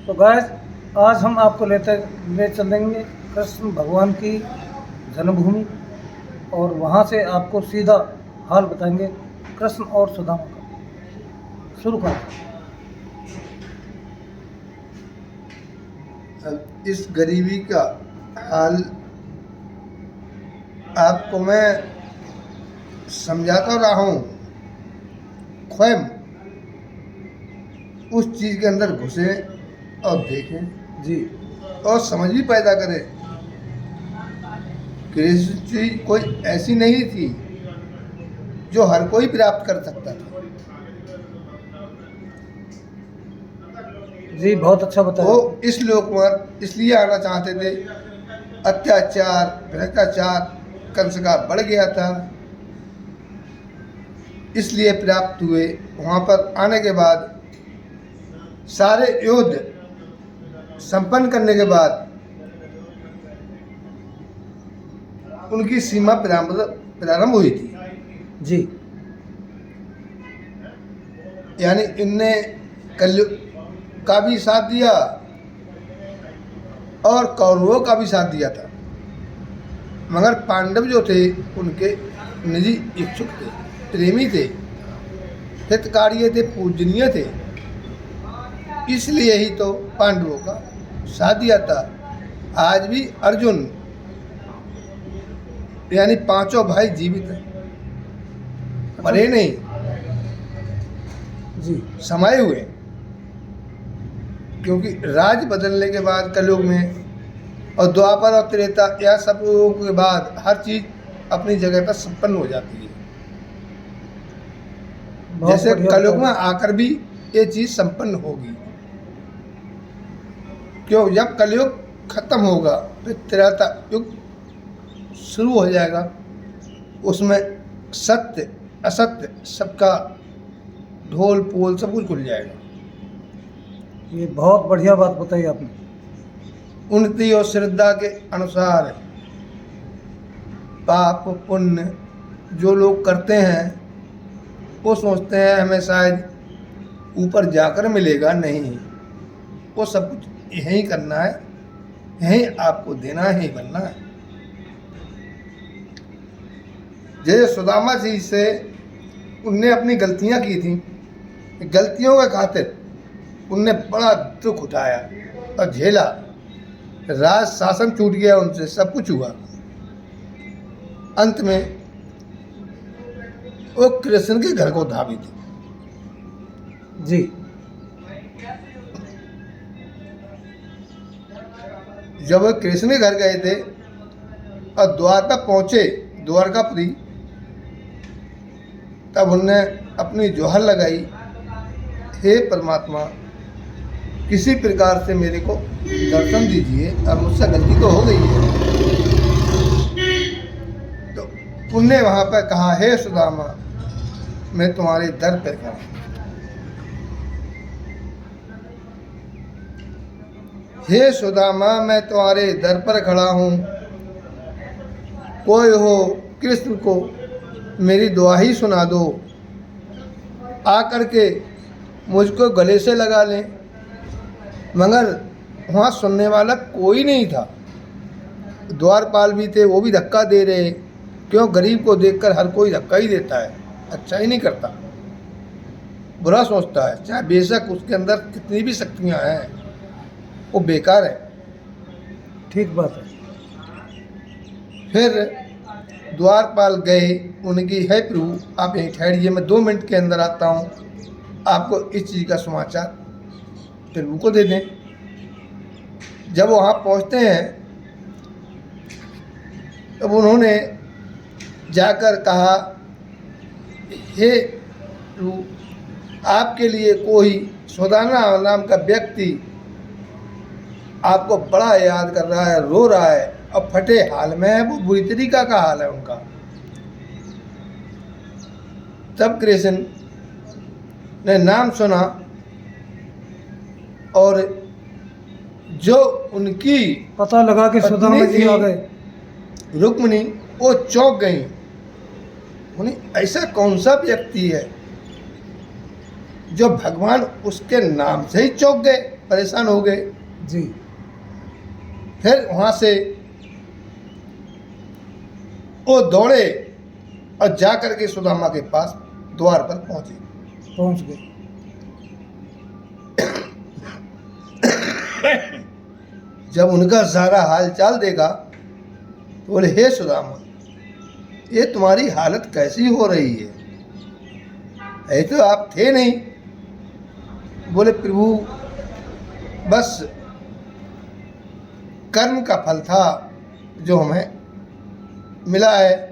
तो गाइस, आज हम आपको ले चलेंगे कृष्ण भगवान की जन्मभूमि और वहाँ से आपको सीधा हाल बताएंगे कृष्ण और सुदामा का। शुरू करें। अब इस गरीबी का हाल आपको मैं समझाता रहा हूँ। स्वयं उस चीज़ के अंदर घुसे और देखें जी और समझ भी पैदा करें। कृष्ण जी कोई ऐसी नहीं थी जो हर कोई प्राप्त कर सकता था। जी, बहुत अच्छा वो बताया। इस लोक पर इसलिए आना चाहते थे, अत्याचार भ्रष्टाचार कंस का बढ़ गया था, इसलिए प्राप्त हुए। वहाँ पर आने के बाद सारे युद्ध संपन्न करने के बाद उनकी सीमा प्रारंभ हुई थी। जी यानी इनने कलयुग का भी साथ दिया और कौरवों का भी साथ दिया था, मगर पांडव जो थे उनके निजी इच्छुक थे, प्रेमी थे, हितकारी थे, पूजनीय थे, इसलिए ही तो पांडवों का साथ दिया था। आज भी अर्जुन यानी पांचों भाई जीवित हैं, मरे नहीं, जी समाये हुए। क्योंकि राज बदलने के बाद कलयुग में और द्वापर और त्रेता या सब लोगों के बाद हर चीज अपनी जगह पर संपन्न हो जाती है। बहुत जैसे बढ़िया कलयुग में बताया। आकर भी ये चीज संपन्न होगी। क्यों? जब कलयुग खत्म होगा फिर त्रेता युग शुरू हो जाएगा। उसमें सत्य असत्य सबका ढोल पोल सब कुछ खुल जाएगा। ये बहुत बढ़िया बात बताई आपने। उन्नति और श्रद्धा के अनुसार पाप पुण्य जो लोग करते हैं वो सोचते हैं हमें शायद ऊपर जाकर मिलेगा। नहीं, वो सब कुछ यहीं करना है, यहीं आपको देना है, यहीं बनना है। जैसे सुदामा जी से उनने अपनी गलतियां की थी, गलतियों के खातिर उनने बड़ा दुख उठाया और झेला। राज शासन छूट गया उनसे, सब कुछ हुआ। अंत में वो कृष्ण के घर को धावी थी। जी जब वो कृष्ण के घर गए थे और द्वार पर पहुंचे, द्वारकापुरी, तब उनने अपनी जोहर लगाई, हे परमात्मा, किसी प्रकार से मेरे को दर्शन दीजिए, अब मुझसे गलती तो हो गई है। तो उनने वहां पर कहा, हे सुदामा, मैं तुम्हारे दर पे खड़ा हूं। हे सुदामा, मैं तुम्हारे दर पर खड़ा हूं, कोई हो कृष्ण को मेरी दुआही सुना दो, आकर के मुझको गले से लगा लें। मगर वहाँ सुनने वाला कोई नहीं था। द्वारपाल भी थे, वो भी धक्का दे रहे। क्यों? गरीब को देखकर हर कोई धक्का ही देता है, अच्छा ही नहीं करता, बुरा सोचता है, चाहे बेशक उसके अंदर कितनी भी शक्तियाँ हैं, वो बेकार है। ठीक बात है। फिर द्वारपाल गए, उनकी, है प्रभु आप यहीं ठहरिए, मैं 2 मिनट के अंदर आता हूँ, आपको इस चीज़ का समाचार प्रभु को दे दें। जब वहाँ पहुँचते हैं तब उन्होंने जाकर कहा, हे प्रभु, आपके लिए कोई सुदामा नाम का व्यक्ति आपको बड़ा याद कर रहा है, रो रहा है और फटे हाल में है, वो बुरी तरीका का हाल है उनका। तब कृष्ण ने नाम सुना और जो उनकी पता लगा कि सुदामा जी आ गए। रुक्मिणी, वो चौंक गई। उन्हें ऐसा कौन सा व्यक्ति है जो भगवान उसके नाम से ही चौंक गए। परेशान हो गए। जी। फिर वहाँ से वो दौड़े और जा कर के सुदामा के पास द्वार पर पहुँचे। पहुंच गए। जब उनका सारा हाल चाल देखा तो बोले, हे सुदामा, ये तुम्हारी हालत कैसी हो रही है? ऐसे तो आप थे नहीं। बोले, प्रभु, बस कर्म का फल था जो हमें मिला है।